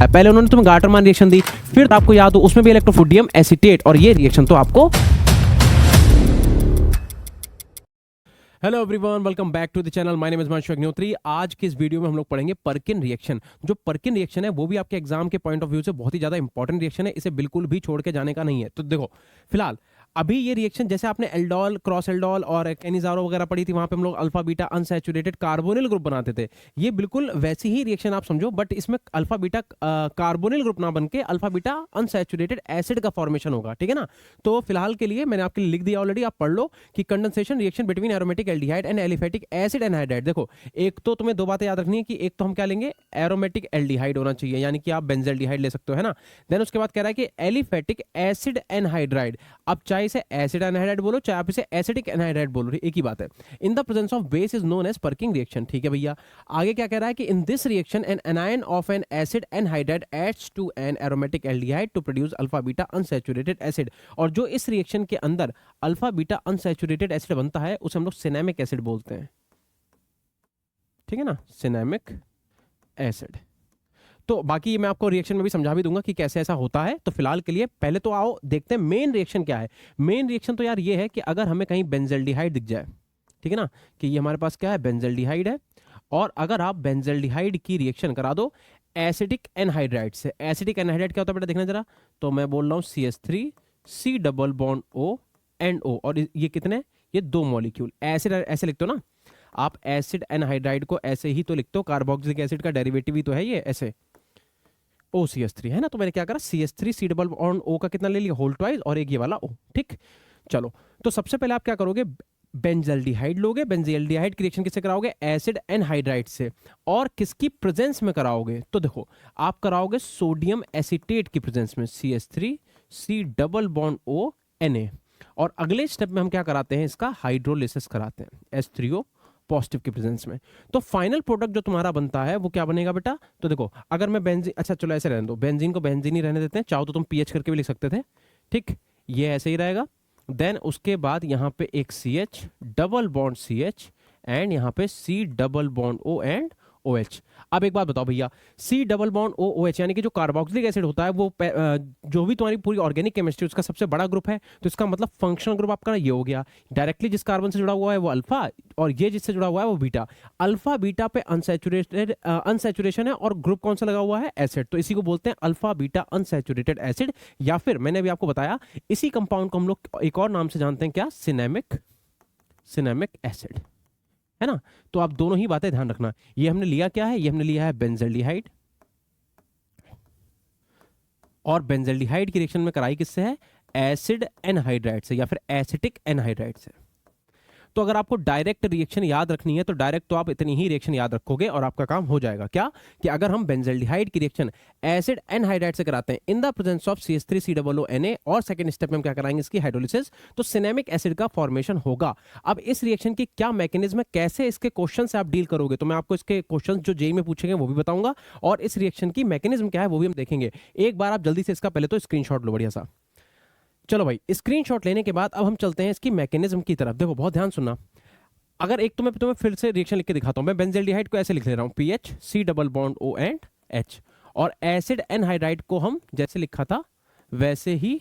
पहले उन्होंने तुम्हें गाटरमान रिएक्शन दी, फिर आपको याद हो उसमें भी इलेक्ट्रोफोडियम एसीटेट, और ये रिएक्शन तो आपको। Hello everyone, welcome back to the channel. My name is Himanshu Agnihotri. आज की इस वीडियो में हम लोग पढ़ेंगे पर्किन रिएक्शन। जो पर्किन रिएक्शन है वो भी आपके एग्जाम के पॉइंट ऑफ व्यू से बहुत ही ज्यादा इंपॉर्टेंट रिएक्शन है, इसे बिल्कुल भी छोड़ के जाने का नहीं है। तो देखो फिलहाल अभी ये रिएक्शन, जैसे आपने एल्डोल, क्रॉस एल्डोल और कैनिजारो वगैरह पढ़ी थी, वहां पे हम लोग alpha beta unsaturated carbonyl group बनाते थे। ये बिल्कुल वैसी ही रिएक्शन आप समझो, बट इसमें अल्फा बीटा कार्बोनिल ग्रुप ना बनके अल्फा बीटा अनसैचुरेटेड एसिड का फॉर्मेशन होगा, ठीक है ना। तो फिलहाल के लिए मैंने आपके लिए लिख दिया ऑलरेडी, आप पढ़ लो कि condensation reaction between aromatic aldehyde and aliphatic acid anhydride. देखो एक तो तुम्हें दो बातें याद रखनी है कि एक तो हम क्या लेंगे, एरोमेटिक एल्डिहाइड होना चाहिए, यानी कि आप बेंजल्डिहाइड ले सकते हो, है ना। देन उसके बाद कह रहा है कि एलिफेटिक एसिड एनहाइड्राइड। अब चाहे इसे एसिड एनहाइड्राइड बोलो, चाहे आप इसे एसिडिक एनहाइड्राइड बोलो, एक ही बात है। In the presence of base is known as Perkin reaction, ठीक है भैया। आगे क्या कह रहा है कि in this reaction an anion of an acid anhydride adds to an aromatic aldehyde to produce alpha beta unsaturated acid. और जो इस रिएक्शन के अंदर अल्फा बीटा अनसैचुरेटेड एसिड बनता है उसे हम लोग सिनेमिक एसिड बोलते हैं, ठीक है ना, सिनेमिक एसिड। तो बाकी मैं आपको रिएक्शन में भी समझा भी दूंगा कि कैसे ऐसा होता है। तो फिलहाल के लिए पहले तो आओ देखते हैं मेन रिएक्शन क्या है। मेन रिएक्शन तो यार ये है कि अगर हमें कहीं बेंजल्डिहाइड दिख जाए, ठीक है ना, कि ये हमारे पास क्या है, बेंजल्डिहाइड है, और अगर आप बेंजल्डिहाइड की रिएक्शन करा दो एसिडिक एनहाइड्राइड से। एसिडिक एनहाइड्राइड क्या होता है बेटा, देखना जरा। तो मैं बोल रहा हूँ CH3 C double bond O and O, और ये कितने, ये दो मॉलिक्यूल। एसिड ऐसे लिखते हो ना आप, एसिड एनहाइड्राइड को ऐसे ही तो लिखते हो, कार्बोक्सिलिक एसिड का डेरिवेटिव ही तो है ये, ऐसे OCH3, है ना। तो मैंने क्या करा, CH3 C double bond O का कितना ले लिया, होल ट्वाइस, और एक ये वाला O, ठीक। चलो तो सबसे पहले आप क्या करोगे, बेंजल्डिहाइड लोगे। बेंजल्डिहाइड की रिएक्शन किससे कराओगे, एसिड एनहाइड्राइड से। और किसकी प्रेजेंस में कराओगे, तो देखो आप कराओगे सोडियम एसीटेट की प्रेजेंस में, CH3 C double bond O Na। और अगले स्टेप में हम क्या कराते हैं, इसका हाइड्रोलिसिस कराते हैं H3O पॉजिटिव की प्रेजेंस में। तो फाइनल प्रोडक्ट जो तुम्हारा बनता है वो क्या बनेगा बेटा, तो देखो अगर मैं बेंजीन, अच्छा चलो ऐसे रहने दो, बेंजीन को बेंजीन ही रहने देते हैं, चाहो तो तुम PH करके भी लिख सकते थे, ठीक, ये ऐसे ही रहेगा। देन उसके बाद यहाँ पे एक CH double bond CH and यहाँ पे C double bond O and OH। अब एक बात बताओ भैया, C double bond O OH यानी कि जो कार्बोक्सिलिक एसिड होता है वो जो भी तुम्हारी पूरी ऑर्गेनिक केमिस्ट्री उसका सबसे बड़ा ग्रुप है, तो इसका मतलब फंक्शनल ग्रुप आपका ये हो गया। डायरेक्टली जिस कार्बन से जुड़ा हुआ है वो अल्फा, और ये जिससे जुड़ा हुआ है वो बीटा। अल्फा बीटा पे अनसैचुरेशन है, और ग्रुप कौन सा लगा हुआ है, एसिड, तो इसी को बोलते हैं अल्फा बीटा अनसैचुरेटेड एसिड। या फिर मैंने अभी आपको बताया इसी कंपाउंड को हम लोग एक और नाम से जानते हैं, क्या, सिनेमिक एसिड, है ना। तो आप दोनों ही बातें ध्यान रखना। ये हमने लिया क्या है, ये हमने लिया है बेंजल्डिहाइड, और बेंजल्डिहाइड की रिएक्शन में कराई किससे है, एसिड एनहाइड्राइड से या फिर एसिटिक एनहाइड्राइड से। तो अगर आपको डायरेक्ट रिएक्शन याद रखनी है तो डायरेक्ट तो आप इतनी ही रिएक्शन याद रखोगे और आपका काम हो जाएगा। क्या कि अगर हम बेंजल्डिहाइड की रिएक्शन एसिड एनहाइड्राइड से कराते हैं इन द प्रेजेंस ऑफ CH3COO, और सेकंड स्टेप में हम क्या कराएंगे, इसकी हाइड्रोलिसिस, तो सिनेमिक एसिड का फॉर्मेशन होगा। अब इस रिएक्शन की क्या मैकेनिज्म है, कैसे इसके क्वेश्चन से आप डील करोगे, तो मैं आपको इसके क्वेश्चन जो जेईई में पूछेंगे वो भी बताऊंगा, और इस रिएक्शन की मैकेनिज्म क्या है वो भी हम देखेंगे। एक बार आप जल्दी से इसका पहले तो स्क्रीनशॉट लो बढ़िया सा। चलो भाई, स्क्रीनशॉट लेने के बाद अब हम चलते हैं इसकी मैकेनिज्म की तरफ। देखो बहुत ध्यान सुनना। अगर एक तो मैं तुम्हें फिर से रिएक्शन लिख के दिखाता हूं, मैं बेंजल्डिहाइड को ऐसे लिख ले रहा हूं, PH C double bond O and H, और एसिड एनहाइड्राइड को हम जैसे लिखा था वैसे ही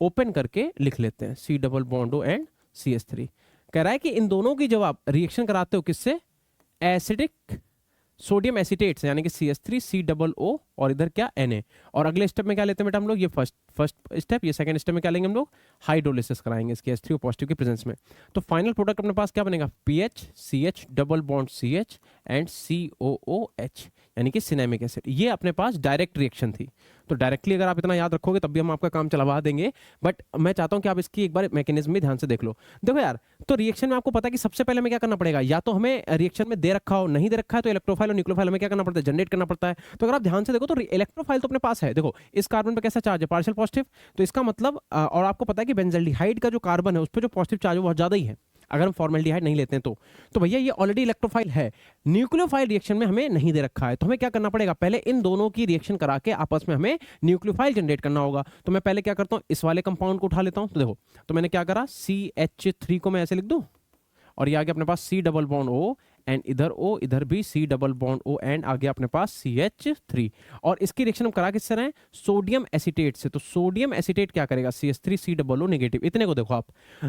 ओपन करके लिख लेते हैं, C double bond O and CH3। कह रहा है कि इन दोनों की जब आप रिएक्शन कराते हो किससे, एसिडिक सोडियम एसीटेट से, यानी कि CH3 C डबल O और इधर क्या Na। और अगले स्टेप में क्या लेते हैं बेटा हम लोग, ये फर्स्ट स्टेप, ये सेकंड स्टेप में क्या लेंगे हम लोग, हाइड्रोलिसिस कराएंगे इसके H3O पॉजिटिव की प्रेजेंस में। तो फाइनल प्रोडक्ट अपने पास क्या बनेगा, PH CH double bond CH and COOH, यानी कि सिनेमिक एसिड। ये अपने पास डायरेक्ट रिएक्शन थी। तो डायरेक्टली अगर आप इतना याद रखोगे तब भी हम आपका काम चलवा देंगे, बट मैं चाहता हूं कि आप इसकी एक बार मैकेनिज्म भी ध्यान से देख लो। देखो यार, तो रिएक्शन में आपको पता है कि सबसे पहले हमें क्या करना पड़ेगा, या तो हमें रिएक्शन में दे रखा हो, नहीं दे रखा है तो इलेक्ट्रोफाइल और न्यूक्लियोफाइल हमें क्या करना पड़ता है, जनरेट करना पड़ता है। तो अगर आप ध्यान से देखो तो इलेक्ट्रोफाइल तो अपने पास है, देखो इस कार्बन पे कैसा चार्ज है, पार्शियल पॉजिटिव, तो इसका मतलब और आपको पता है कि बेंजल्डिहाइड का जो कार्बन है उस पर जो पॉजिटिव चार्ज है बहुत ज्यादा ही है, अगर हम फॉर्मेल्डिहाइड नहीं लेते हैं तो भैया ये ऑलरेडी इलेक्ट्रोफाइल है। न्यूक्लियोफाइल रिएक्शन में हमें नहीं दे रखा है, तो हमें क्या करना पड़ेगा, पहले इन दोनों की रिएक्शन करा के आपस में हमें न्यूक्लियोफाइल जनरेट करना होगा। तो मैं पहले क्या करता हूं, इस वाले कंपाउंड को उठा लेता हूं। तो देखो, तो मैंने क्या करा, CH3 को मैं ऐसे लिख दूं, और ये आ गया अपने पास C double bond O and इधर O, इधर भी C double bond O and आ गया अपने पास CH3। और इसकी रिएक्शन हम करा किससे रहे हैं? सोडियम एसीटेट से। तो सोडियम एसीटेट क्या करेगा? CH3 C double O negative. इतने को देखो आप,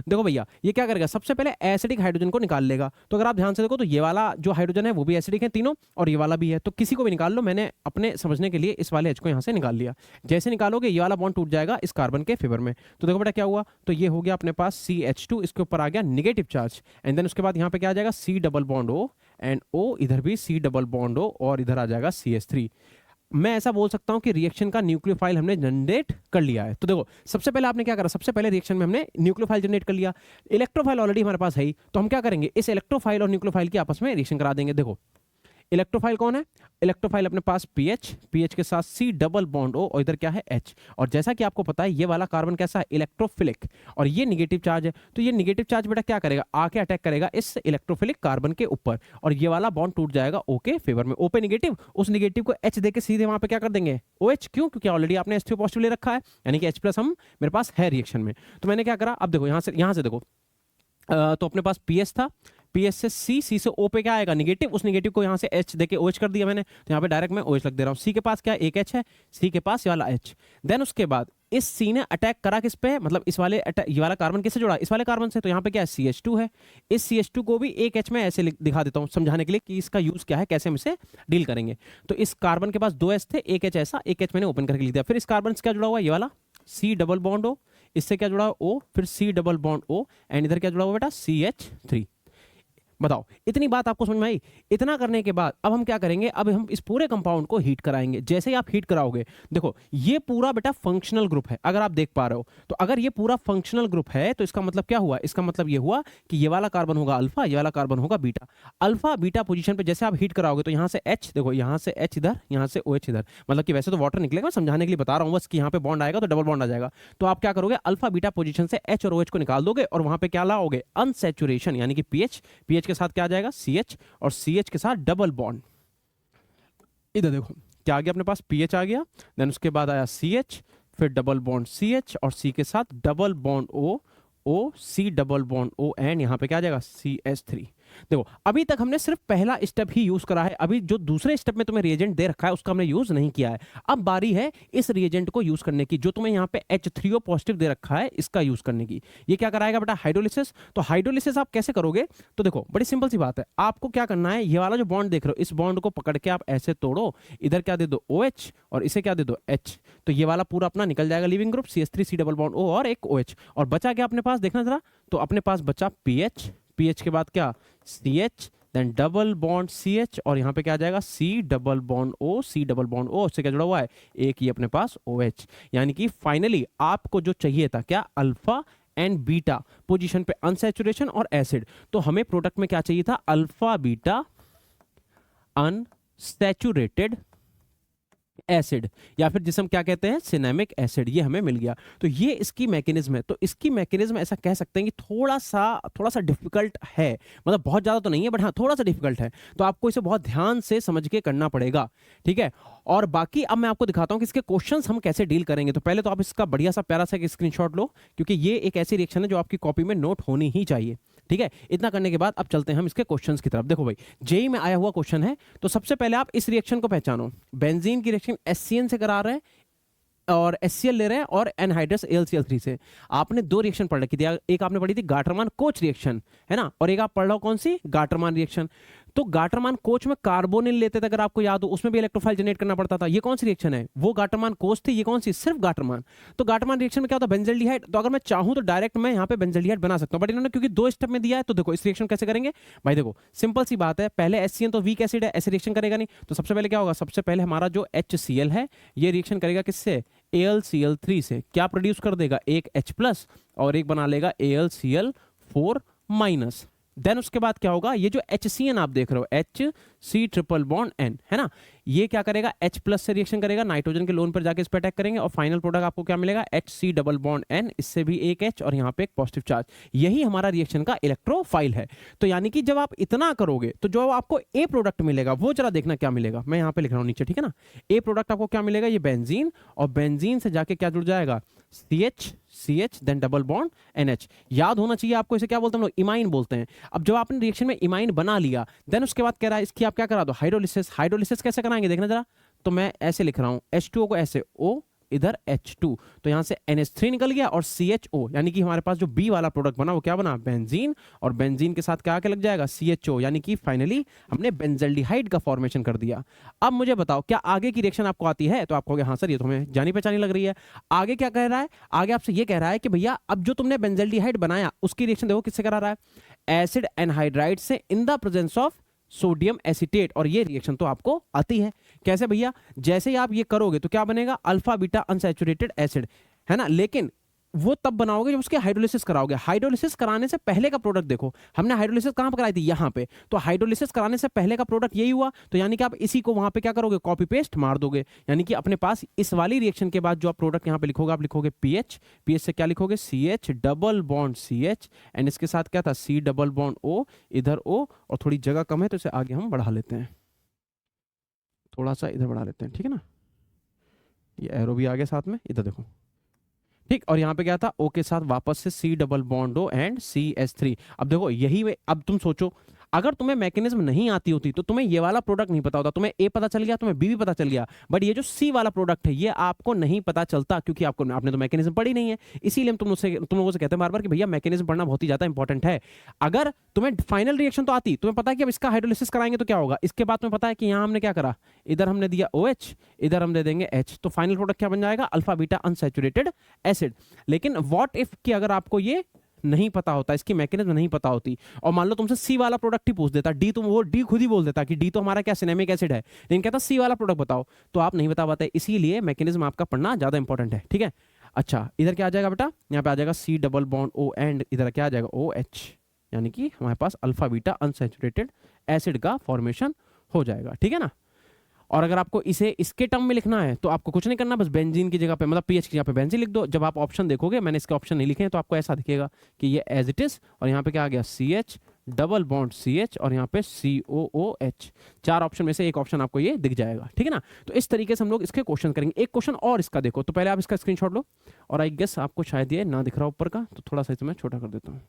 देखो भैया ये क्या करेगा? सबसे पहले एसिडिक हाइड्रोजन को निकाल लेगा। तो अगर आप ध्यान से देखो तो ये वाला जो हाइड्रोजन है वो भी एसिडिक है तीनों, और ये वाला भी है, तो किसी को भी निकाल लो। मैंने अपने समझने के लिए इस वाले H को यहाँ से निकाल लिया। जैसे निकालोगे ये वाला बॉन्ड टूट जाएगा इस कार्बन के फेवर में। तो देखो बेटा क्या हुआ, तो ये हो गया अपने पास CH2, इसके ऊपर आ गया नेगेटिव चार्ज, एंड देन उसके बाद यहाँ पे क्या आ जाएगा? C double bond O and O, इधर भी C डबल बॉन्ड O, और इधर आ जाएगा CH3। मैं ऐसा बोल सकता हूं कि रिएक्शन का न्यूक्लियोफाइल हमने जनरेट कर लिया है। तो देखो सबसे पहले आपने क्या करा? सबसे पहले रिएक्शन में हमने न्यूक्लियोफाइल जनरेट कर लिया। इलेक्ट्रोफाइल ऑलरेडी हमारे पास है ही, तो हम क्या करेंगे? इस इलेक्ट्रोफाइल और न्यूक्लियोफाइल की आपस में रिएक्शन करा देंगे। देखो इलेक्ट्रोफाइल कौन है? इलेक्ट्रोफाइल अपने पास पीएच के साथ C डबल बॉन्ड O, और इधर क्या है? H। और जैसा कि आपको पता है ये वाला कार्बन कैसा है? इलेक्ट्रोफिलिक, और ये नेगेटिव चार्ज है। तो ये नेगेटिव चार्ज बेटा क्या करेगा? आके अटैक करेगा इस इलेक्ट्रोफिलिक कार्बन के ऊपर, और ये वाला बॉन्ड टूट जाएगा O के फेवर में। O पे नेगेटिव, उस नेगेटिव को H देके सीधे वहां पे क्या कर देंगे? OH। क्यों? क्योंकि ऑलरेडी आपने H2 पॉजिटिव ले रखा है, यानी कि H+ हम मेरे पास है रिएक्शन में। तो मैंने क्या करा? अब देखो यहाँ से देखो, तो अपने पास पीएच था, पीएच से सी से ओ पे क्या आएगा? नेगेटिव। उस नेगेटिव को यहाँ से एच देके OH कर दिया मैंने, तो यहाँ पे डायरेक्ट मैं OH लग दे रहा हूँ। सी के पास क्या? एक H है, सी के पास ये वाला H। देन उसके बाद इस सी ने अटैक करा किस पे? मतलब इस वाले ये वाला कार्बन किससे जुड़ा? इस वाले कार्बन से। तो यहाँ पे क्या है? CH2 है। इस CH2 को भी एक H में ऐसे दिखा देता हूँ समझाने के लिए कि इसका यूज क्या है, कैसे हम इसे डील करेंगे। तो इस कार्बन के पास 2 H थे, एक H ऐसा, एक H मैंने ओपन करके लिख दिया। फिर इस कार्बन से क्या जुड़ा हुआ है? ये वाला C डबल बॉन्ड O, इससे क्या जुड़ा हुआ? O, फिर C double bond O, and इधर क्या जुड़ा हुआ बेटा? CH3। बताओ इतनी बात आपको समझ में आई? इतना करने के बाद अब हम क्या करेंगे? अब हम इस पूरे कंपाउंड को हीट कराएंगे। जैसे ही आप हीट कराओगे, देखो ये पूरा बेटा फंक्शनल ग्रुप है, अगर आप देख पा रहे हो। तो अगर ये पूरा फंक्शनल ग्रुप है तो इसका मतलब क्या हुआ? इसका मतलब ये हुआ कि ये वाला कार्बन होगा अल्फा, ये वाला कार्बन होगा बीटा। अल्फा बीटा पोजीशन पे जैसे आप हीट कराओगे तो यहाँ से H, देखो यहाँ से H इधर, यहाँ से OH इधर, मतलब कि वैसे तो वाटर निकलेगा, समझाने के लिए बता रहा हूँ बस कि यहाँ पे बॉन्ड आएगा तो डबल बॉन्ड आ जाएगा। तो आप क्या करोगे? अल्फा बीटा पोजीशन से H और OH को निकाल दोगे, और वहां पे क्या लाओगे? अनसैचुरेशन, यानी कि पीएच के साथ क्या आ जाएगा? CH, और CH के साथ डबल बॉन्ड। इधर देखो क्या आ गया अपने पास? पीएच आ गया, देन उसके बाद आया CH, फिर डबल बॉन्ड CH, और C के साथ double bond O, C double bond O, and यहाँ पे क्या आ जाएगा? CH3। देखो अभी तक हमने सिर्फ पहला स्टेप ही यूज करा है, अभी जो दूसरे स्टेप में तुम्हें रिएजेंट दे रखा है उसका हमने यूज नहीं किया है। अब बारी है इस रिएजेंट को यूज करने की, जो तुम्हें यहाँ पे H3O पॉजिटिव दे रखा है, इसका यूज करने की। ये क्या कराएगा बेटा? हाइड्रोलिसिस। तो हाइड्रोलिसिस आप कैसे करोगे? तो देखो बड़ी सिंपल सी बात है, आपको क्या करना है? ये वाला जो बॉन्ड देख रहे हो, इस बॉन्ड को पकड़ के आप ऐसे तोड़ो, इधर क्या दे दो? OH, और इसे क्या दे दो? H। तो ये वाला पूरा अपना निकल जाएगा leaving group, CH3 C double bond O और एक OH। और बचा क्या अपने पास? देखना जरा, तो अपने पास बचा पीएच के बाद क्या? CH, then double bond CH, और यहाँ पे क्या आ जाएगा? C double bond O, C double bond O, उससे क्या जुड़ा हुआ है? एक ही अपने पास OH। यानी कि फाइनली आपको जो चाहिए था क्या? अल्फा एंड बीटा पोजीशन पे अनसैचुरेशन और एसिड। तो हमें प्रोडक्ट में क्या चाहिए था? अल्फा बीटा अनसैचुरेटेड एसिड, या फिर जिसे हम क्या कहते हैं? Cinnamic acid. ये हमें मिल गया। तो ये इसकी मैकेनिज्म है। तो इसकी मैकेनिज्म ऐसा कह सकते हैं कि थोड़ा सा डिफिकल्ट है, मतलब बहुत ज्यादा तो नहीं है, बट हाँ थोड़ा सा डिफिकल्ट है। तो आपको इसे बहुत ध्यान से समझ के करना पड़ेगा, ठीक है। और बाकी अब मैं आपको दिखाता हूं कि इसके क्वेश्चंस हम कैसे डील करेंगे। तो पहले तो आप इसका बढ़िया सा प्यारा सा स्क्रीनशॉट लो, क्योंकि ये एक ऐसी रिएक्शन है जो आपकी कॉपी में नोट होनी ही चाहिए, ठीक है। इतना करने के बाद अब चलते हैं हम इसके क्वेश्चंस की तरफ। देखो भाई जेई में आया हुआ क्वेश्चन है, तो सबसे पहले आप इस रिएक्शन को पहचानो। बेंजीन की रिएक्शन HCN से करा रहे हैं और HCl ले रहे हैं, और एनहाइड्रस AlCl3 से। आपने दो रिएक्शन पढ़ रखी थी, एक आपने पढ़ी थी गाटरमान कोच रिएक्शन, है ना, और एक आप पढ़ रहे हो कौन सी? Gattermann reaction. तो गाटरमान कोच में कार्बोनिल लेते थे, अगर आपको याद हो, उसमें भी इलेक्ट्रोफाइल जनरेट करना पड़ता था। ये कौन सी रिएक्शन है? वो गाटरमान कोच थी। ये कौन सी? सिर्फ गाटरमान। तो गाटरमान रिएक्शन में क्या होता है? बेंजल्डिहाइड। तो अगर मैं चाहूं तो डायरेक्ट मैं यहाँ पे बेंजल्डिहाइड बना सकता हूं, बट इन्होंने क्योंकि दो स्टेप में दिया है, तो देखो इस रिएक्शन कैसे करेंगे भाई। देखो सिंपल सी बात है, पहले HCN तो वीक एसिड है, ऐसे रिएक्शन करेगा नहीं। तो सबसे पहले क्या होगा? सबसे पहले हमारा जो HCl है ये रिएक्शन करेगा किससे? AlCl3 से। क्या प्रोड्यूस कर देगा? एक H+ और एक बना लेगा AlCl4-। देन उसके बाद क्या होगा? ये जो HCN आप देख रहे हो, C ट्रिपल बॉन्ड N, है ना। ये क्या करेगा, H प्लस से रिएक्शन करेगा, नाइट्रोजन के लोन पर जाके इस पर अटैक करेंगे और फाइनल प्रोडक्ट आपको क्या मिलेगा, HC डबल बॉन्ड N, इससे भी एक H और यहाँ पे एक पॉजिटिव चार्ज। यही हमारा रिएक्शन का इलेक्ट्रोफाइल है। तो यानी कि जब आप इतना करोगे तो जो आपको ए प्रोडक्ट मिलेगा वो जरा देखना क्या मिलेगा, मैं यहाँ पे लिख रहा हूँ नीचे, ठीक है ना। ए प्रोडक्ट आपको क्या मिलेगा, ये बेंजीन, और बेंजीन से जाके क्या जुड़ जाएगा, CH then double bond NH। याद होना चाहिए आपको, इसे क्या बोलते हैं हम लोग, इमाइन बोलते हैं। अब जब आपने रिएक्शन में इमाइन बना लिया, देन उसके बाद कह रहा है इसकी आप क्या करा दो, हाइड्रोलिसिस। हाइड्रोलिसिस कैसे कराएंगे देखना जरा, तो मैं ऐसे लिख रहा हूं, H2O को ऐसे O, इधर H2, तो यहां से NH3 निकल गया और CHO, यानी कि हमारे पास जो B वाला प्रोडक्ट बना वो क्या बना, बेंजीन, और बेंजीन के साथ क्या आके लग जाएगा, CHO, यानी कि फाइनली हमने बेंजल्डिहाइड का फॉर्मेशन कर दिया। अब मुझे बताओ क्या आगे की रिएक्शन आपको आती है, तो आप कहोगे हाँ सर ये तो हमें जानी पहचानी लग रही है। आगे क्या कह रहा है, आगे आपसे ये कह रहा है कि भैया अब जो तुमने बेंजल्डिहाइड बनाया उसकी रिएक्शन देखो किससे करा रहा है, एसिड एनहाइड्राइड से इन the presence of sodium acetate. और ये रिएक्शन तो आपको आती है, कैसे भैया, जैसे ही आप ये करोगे तो क्या बनेगा, अल्फा बीटा अनसैचुरेटेड एसिड, है ना। लेकिन वो तब बनाओगे जब उसके हाइड्रोलिसिस कराओगे। हाइड्रोलिसिस कराने से पहले का प्रोडक्ट देखो, हमने हाइड्रोलिसिस कहां पर कराई थी, यहां पे, तो हाइड्रोलिसिस कराने से पहले का प्रोडक्ट यही हुआ। तो यानी कि आप इसी को वहां पे क्या करोगे, कॉपी पेस्ट मार दोगे, यानी कि अपने पास इस वाली रिएक्शन के बाद जो आप प्रोडक्ट यहां पे लिखोगे, आप लिखोगे पीएच, पीएच से क्या लिखोगे, CH double bond CH, and इसके साथ क्या था, C डबल बॉन्ड O, इधर O, और थोड़ी जगह कम है तो इसे आगे हम बढ़ा लेते हैं, थोड़ा सा इधर बढ़ा लेते हैं, ठीक है ना। ये एरो भी आ गया साथ में, इधर देखो, ठीक। और यहाँ पे क्या था, O के साथ वापस से C double bond O and CH3। अब देखो यही अब तुम सोचो, अगर तुम्हें मैकेनिज्म नहीं आती होती तो तुम्हें ये वाला प्रोडक्ट नहीं पता होता, तुम्हें ए पता चल गया, तुम्हें बी भी पता चल गया, बट ये जो सी वाला प्रोडक्ट है ये आपको नहीं पता चलता, क्योंकि आपने तो मैकेनिज्म पढ़ी नहीं है। इसीलिए हम तुम लोगों से कहते हैं बार बार कि भैया मैकेनिज्म पढ़ना बहुत ही ज्यादा इंपॉर्टेंट है। अगर तुम्हें फाइनल रिएक्शन तो आती, तुम्हें पता है कि अब इसका हाइड्रोलिसिस कराएंगे तो क्या होगा, इसके बाद तुम्हें पता है कि यहाँ हमने क्या करा, इधर हमने दिया OH, इधर हम दे देंगे H, तो फाइनल प्रोडक्ट क्या बन जाएगा, अल्फा बीटा अनसैचुरेटेड एसिड। लेकिन व्हाट इफ कि अगर आपको ये नहीं पता होता, इसकी मैकेनिज्म नहीं पता होती, और मान लो तुमसे सी वाला प्रोडक्ट ही पूछ देता, डी, तुम वो डी खुद ही बोल देता कि डी तो हमारा क्या सिनेमिक एसिड है, लेकिन कहता सी वाला प्रोडक्ट बताओ, तो आप नहीं बता पाते। इसीलिए मैकेनिज्म आपका पढ़ना ज्यादा इंपॉर्टेंट है, ठीक है। अच्छा इधर क्या आ जाएगा बेटा, यहाँ पे आ जाएगा C double bond O and इधर क्या आ जाएगा OH, यानी कि हमारे पास अल्फा बीटा अनसैचुरेटेड एसिड का फॉर्मेशन हो जाएगा, ठीक है ना। और अगर आपको इसे इसके टर्म में लिखना है तो आपको कुछ नहीं करना, बस बेंजीन की जगह पे, मतलब पीएच की जगह पे बेंजीन लिख दो। जब आप ऑप्शन देखोगे, मैंने इसके ऑप्शन नहीं लिखे हैं, तो आपको ऐसा दिखेगा कि ये एज इट इज, और यहाँ पे क्या आ गया, CH डबल बॉन्ड CH, और यहाँ पे COOH। चार ऑप्शन में से एक ऑप्शन आपको ये दिख जाएगा, ठीक है ना। तो इस तरीके से हम लोग इसके क्वेश्चन करेंगे। एक क्वेश्चन और इसका देखो, तो पहले आप इसका स्क्रीनशॉट लो, और आई गेस आपको शायद ये ना दिख रहा ऊपर का, तो थोड़ा सा इसे मैं छोटा कर देता हूँ,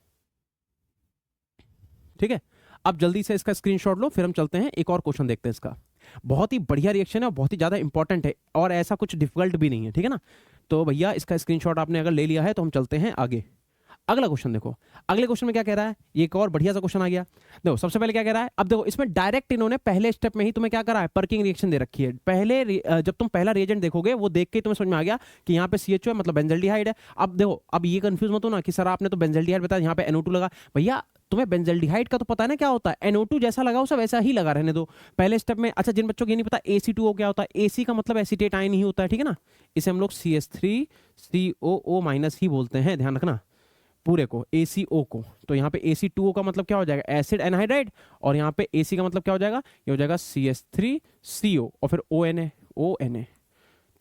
ठीक है। अब जल्दी से इसका स्क्रीनशॉट लो, फिर हम चलते हैं एक और क्वेश्चन देखते हैं। इसका बहुत ही बढ़िया रिएक्शन है और बहुत ही ज्यादा इंपॉर्टेंट है, और ऐसा कुछ डिफिकल्ट भी नहीं है, ठीक है ना। तो भैया इसका स्क्रीनशॉट आपने अगर ले लिया है तो हम चलते हैं आगे। अगला क्वेश्चन देखो, अगले क्वेश्चन में क्या कह रहा है, ये एक और बढ़िया सा क्वेश्चन आ गया। देखो सबसे पहले क्या कह रहा है, अब देखो इसमें डायरेक्ट इन्होंने पहले स्टेप में ही तुम्हें क्या करा है, पर्किंग रिएक्शन दे रखी है। पहले जब तुम पहला रिएजेंट देखोगे वो देख के तुम्हें समझ में आ गया कि यहाँ पे CHO है, मतलब बेंजल्डिहाइड है। अब देखो, अब ये कंफ्यूज मत हो ना कि सर आपने तो बेंजल्डिहाइड बताया, यहाँ पे NO2 लगा। भैया तुम्हें बेंजल्डिहाइड का तो पता है ना क्या होता है, NO2 जैसा लगा उसे वैसा ही लगा रहने दो पहले स्टेप में। अच्छा जिन बच्चों को ये नहीं पता AC2O क्या होता है, AC का मतलब एसीटेट आयन ही होता है, ठीक है ना। इसे हम लोग CH3COO- ही बोलते हैं, ध्यान रखना पूरे को, ACO को। तो यहाँ पे AC2O का मतलब क्या हो जाएगा, एसिड एनहाइड्राइड, और यहाँ पे AC का मतलब क्या हो जाएगा, ये हो जाएगा CH3CO, और फिर ONA,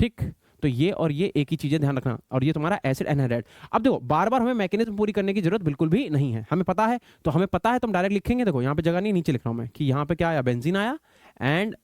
ठीक। तो ये और ये एक ही चीजें, ध्यान रखना, और ये तुम्हारा एसिड एनहाइड्राइड। अब देखो बार बार हमें मैकेनिज्म पूरी करने की जरूरत बिल्कुल भी नहीं है, हमें पता है, तो हमें पता है तो हम डायरेक्ट लिखेंगे। देखो यहाँ पे जगह नहीं, नीचे लिख रहा हूं मैं कि यहाँ पे क्या आया, बेंजीन आया, एंड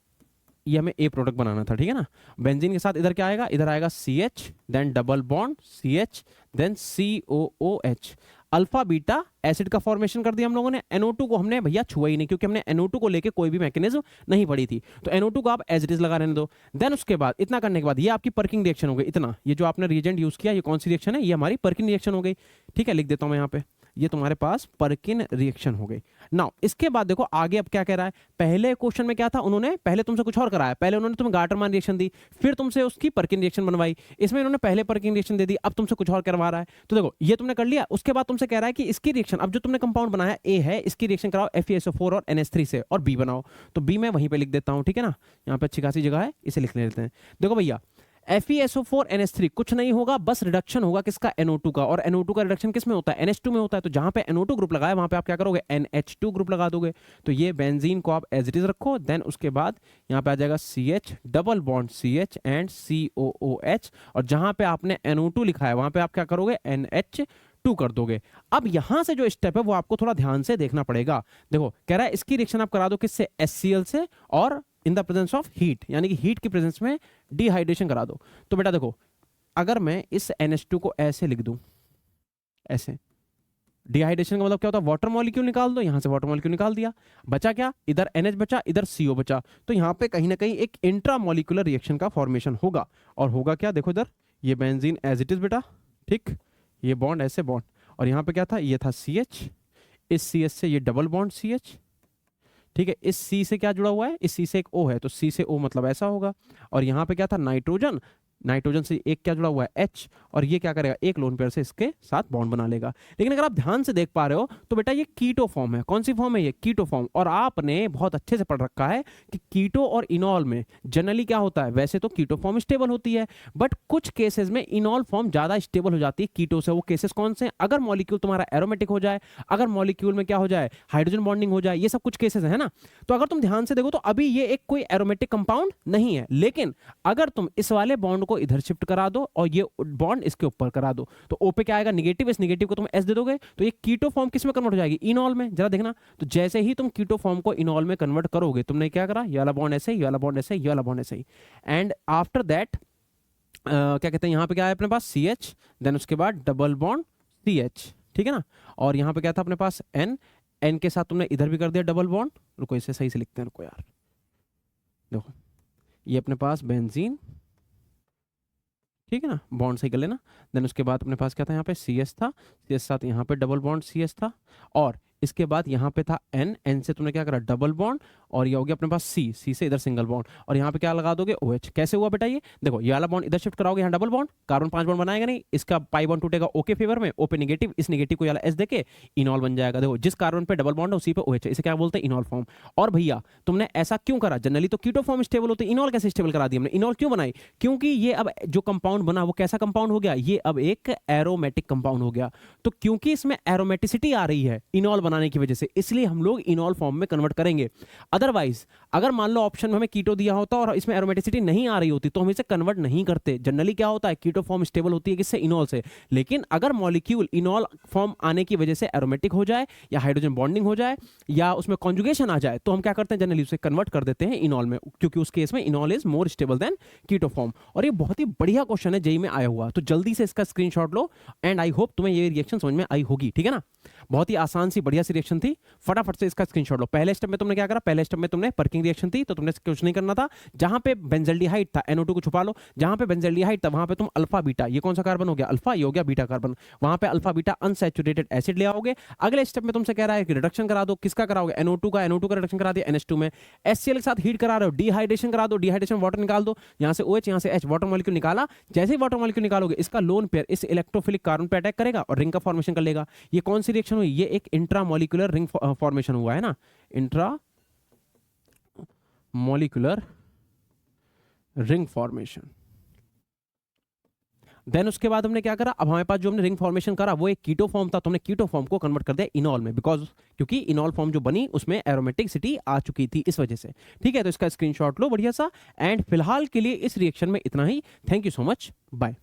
ये हमें ए प्रोडक्ट बनाना था, ठीक है ना। बेंजीन के साथ इधर क्या आएगा, इधर आएगा CH, then double bond CH, then COOH, alpha beta acid का फॉर्मेशन कर दिया हम लोगों ने। NO2 को हमने भैया छुआ ही नहीं, क्योंकि हमने NO2 को लेके कोई भी मैकेनिज्म नहीं पड़ी थी, तो NO2 को आप एज इट इज लगा रहने दो। देन उसके बाद इतना करने के बाद ये आपकी पर्किंग रिएक्शन हो गई। इतना ये जो आपने रिएजेंट यूज किया, ये कौन सी रिएक्शन है, ये हमारी पर्किन रिएक्शन हो गई, ठीक है। लिख देता हूं मैं यहाँ पे, ये तुम्हारे पास पर्किन रिएक्शन हो गई। नाउ इसके बाद देखो आगे अब क्या कह रहा है, पहले क्वेश्चन में क्या था, उन्होंने पहले तुमसे कुछ और कराया, पहले उन्होंने तुम्हें गाटरमान रिएक्शन दी, फिर तुमसे उसकी पर्किन रिएक्शन बनवाई। इसमें इन्होंने पहले पर्किन रिएक्शन दे दी, अब तुमसे कुछ और करवा रहा है। तो देखो ये तुमने कर लिया, उसके बाद तुमसे कह रहा है कि इसकी रिएक्शन, अब जो तुमने कंपाउंड बनाया A है, इसकी रिएक्शन कराओ FeSO4 और NH3 से, और B बनाओ। तो B मैं वहीं पे लिख देता हूं, ठीक है ना, यहाँ पे अच्छी खासी जगह है, इसे लिख लेते हैं। देखो भैया FeSO4 NH3 कुछ नहीं होगा, बस रिडक्शन होगा किसका, NO2 का। और NO2 का रिडक्शन किस में होता है, NH2 में होता है। तो जहां पे NO2 ग्रुप लगाया वहां पे आप क्या करोगे, NH2 ग्रुप लगा दोगे। तो ये बेंजीन को आप एज इट इज रखो, देन उसके बाद यहाँ पे आ जाएगा CH double bond CH and COOH, और जहां पे आपने NO2 लिखा है वहां पे आप क्या करोगे, NH2 कर दोगे। अब यहां से जो स्टेप है वो आपको थोड़ा ध्यान से देखना पड़ेगा। देखो कह रहा है इसकी रिएक्शन आप करा दो किससे, HCl से, और इन द प्रेजेंस ऑफ हीट, यानी कि हीट की प्रेजेंस में डिहाइड्रेशन करा दो। तो बेटा देखो, अगर मैं इस NH2 को ऐसे लिख दूं, ऐसे, डिहाइड्रेशन का मतलब क्या होता है, वाटर मॉलिक्यूल निकाल दो, यहां से वाटर मॉलिक्यूल निकाल दिया, बचा क्या, इधर NH बचा, इधर CO बचा। तो यहां पे कहीं ना कहीं एक इंट्रा मॉलिक्यूलर रिएक्शन का फॉर्मेशन होगा। और होगा क्या, देखो इधर ये बेंजीन एज इट इज बेटा, ठीक, ये बॉन्ड ऐसे बॉन्ड, और यहां पे क्या था, ये था CH, इस CH से ये डबल बॉन्ड CH, ठीक है, इस C से क्या जुड़ा हुआ है, इस C से एक O है, तो C से O मतलब ऐसा होगा। और यहाँ पे क्या था, नाइट्रोजन, नाइट्रोजन से एक क्या जुड़ा हुआ है, H, और ये क्या करेगा, एक लोन पेयर से इसके साथ बॉन्ड बना लेगा। लेकिन अगर आप ध्यान से देख पा रहे हो तो बेटा ये कीटो फॉर्म है। कौन सी फॉर्म है ये, कीटो फॉर्म। और आपने बहुत अच्छे से पढ़ रखा है कि कीटो और इनॉल में जनरली क्या होता है, वैसे तो कीटो फॉर्म स्टेबल होती है, बट कुछ केसेस में इनॉल फॉर्म ज्यादा स्टेबल हो जाती है कीटो से। वो केसेस कौन से, अगर मॉलिक्यूल तुम्हारा एरोमेटिक हो जाए, अगर मॉलिक्यूल में क्या हो जाए, हाइड्रोजन बॉन्डिंग हो जाए, ये सब कुछ केसेस है ना। तो अगर तुम ध्यान से देखो तो अभी ये एक कोई एरोमेटिक कंपाउंड नहीं है, लेकिन अगर तुम इस वाले बॉन्ड को इधर शिफ्ट करा दो और ये बॉन्ड इसके ऊपर करा दो, तो O पे क्या आएगा, निगेटिव, इस निगेटिव को तुम S दे दोगे, तो ये कीटो फॉर्म किस में कन्वर्ट हो जाएगी, इनॉल में। जरा देखना, तो जैसे ही तुम कीटो फॉर्म को इनॉल में कन्वर्ट करोगे, तुमने क्या करा, ये वाला बॉन्ड ऐसे, ये वाला बॉन्ड ऐसे, ये वाला बॉन्ड ऐसे, एंड आफ्टर दैट क्या कहते हैं, यहां पे क्या है अपने पास CH, देन उसके बाद डबल बॉन्ड CH, ठीक है ना। और यहां पे क्या था अपने पास N के साथ तुमने इधर भी कर दिया डबल बॉन्ड। रुको इसे सही से लिखते हैं, रुको यार, देखो ये अपने पास बेंजीन, ठीक है ना, बॉन्ड सही कर लेना। देन उसके बाद अपने पास क्या था, यहाँ पे CH था, CH साथ यहाँ पे डबल बॉन्ड CH था, और इसके बाद यहाँ पे था N से तुमने क्या करा, डबल बॉन्ड, और ये हो गया अपने पास C से इधर सिंगल बॉन्ड, और यहाँ पे क्या लगा दोगे, OH। कैसे हुआ बेटा ये, देखो ये वाला बॉन्ड इधर शिफ्ट कराओगे, यहाँ डबल बॉन्ड, कार्बन 5 बॉन्ड बनाएगा नहीं, इसका पाई बॉन्ड टूटेगा O के फेवर में, O पे नेगेटिव, इस नेगेटिव को ये वाला S देके इनॉल बन जाएगा। देखो जिस कार्बन पे डबल बॉन्ड है उसी पे OH है, इसे क्या बोलते हैं, इनॉल फॉर्म। और भैया तुमने ऐसा क्यों करा, जनरली तो कीटो फॉर्म स्टेबल होते, इनॉल कैसे स्टेबल करा दी हमने, इनॉल क्यों बनाई, क्योंकि ये अब जो कंपाउंड बना वो कैसा कंपाउंड हो गया, ये अब एक एरोमेटिक कंपाउंड हो गया। तो क्योंकि इसमें एरोमेटिसिटी आ रही है इनॉल बनाने की वजह से, इसलिए हम लोग इनॉल फॉर्म में कन्वर्ट करेंगे। अदरवाइज अगर मान लो ऑप्शन में हमें कीटो दिया होता और इसमें एरोमेटिसिटी नहीं आ रही होती तो हम इसे कन्वर्ट नहीं करते। जनरली क्या होता है, कीटो फॉर्म स्टेबल होती है किससे, इनॉल से। लेकिन अगर मॉलिक्यूल इनॉल फॉर्म आने की वजह से एरोमेटिक हो जाए, या हाइड्रोजन बॉन्डिंग हो जाए, या उसमें कॉन्जुगेशन आ जाए, तो हम क्या करते हैं, जनरली उसे कन्वर्ट कर देते हैं इनॉल में, क्योंकि उस केस में enol is more stable than keto form. और ये बहुत ही बढ़िया क्वेश्चन है, जेईई में आया हुआ, तो जल्दी से इसका screenshot low, and I hope तुम्हें ये रिएक्शन समझ में आई होगी, ठीक है ना। बहुत ही आसान सी बढ़िया सी रिएक्शन थी, फटाफट से इसका स्क्रीनशॉट लो। पहले स्टेप में तुमने क्या करा, पहले स्टेप में तुमने पर्किंग रिएक्शन थी तो तुमने कुछ नहीं करना था, जहां पे बेंजल्डिहाइड था NO2 को छुपा लो, जहां पे बेंजल्डिहाइड था वहां पे तुम अल्फा बीटा, ये कौन सा कार्बन हो गया अल्फा, ये हो गया बीटा कार्बन, वहां पे अल्फा बीटा अनसैचुरेटेड एसिड ले आओगे। अगले स्टेप में तुमसे कह रहा है कि रिडक्शन करा दो, किसका कराओगे, NO2 का रिडक्शन करा दिया NH2 में, HCl के साथ हीट करा रहे हो, डिहाइड्रेशन करा दो, डिहाइड्रेशन वाटर निकाल दो, यहां से OH यहां से H, वाटर मॉलिक्यूल निकाला। जैसे ही वाटर मॉलिक्यूल निकालोगे इसका लोन पेयर इस इलेक्ट्रोफिलिक कार्बन पे अटैक करेगा और रिंग का फॉर्मेशन कर लेगा। ये कौन सी रिएक्शन हुई, ये एक इंट्रा मॉलिक्यूलर रिंग फॉर्मेशन हुआ है ना, intramolecular ring formation. Then उसके बाद हमने क्या करा, अब हमारे पास जो हमने रिंग फॉर्मेशन करा वो एक कीटो फॉर्म था, तो हमने कीटो फॉर्म को कन्वर्ट कर दिया इनॉल में, बिकॉज क्योंकि इनॉल फॉर्म जो बनी उसमें एरोमेटिसिटी आ चुकी थी इस वजह से, ठीक है। तो इसका स्क्रीनशॉट लो बढ़िया सा, एंड फिलहाल के लिए इस रिएक्शन में इतना ही। Thank you so much, bye.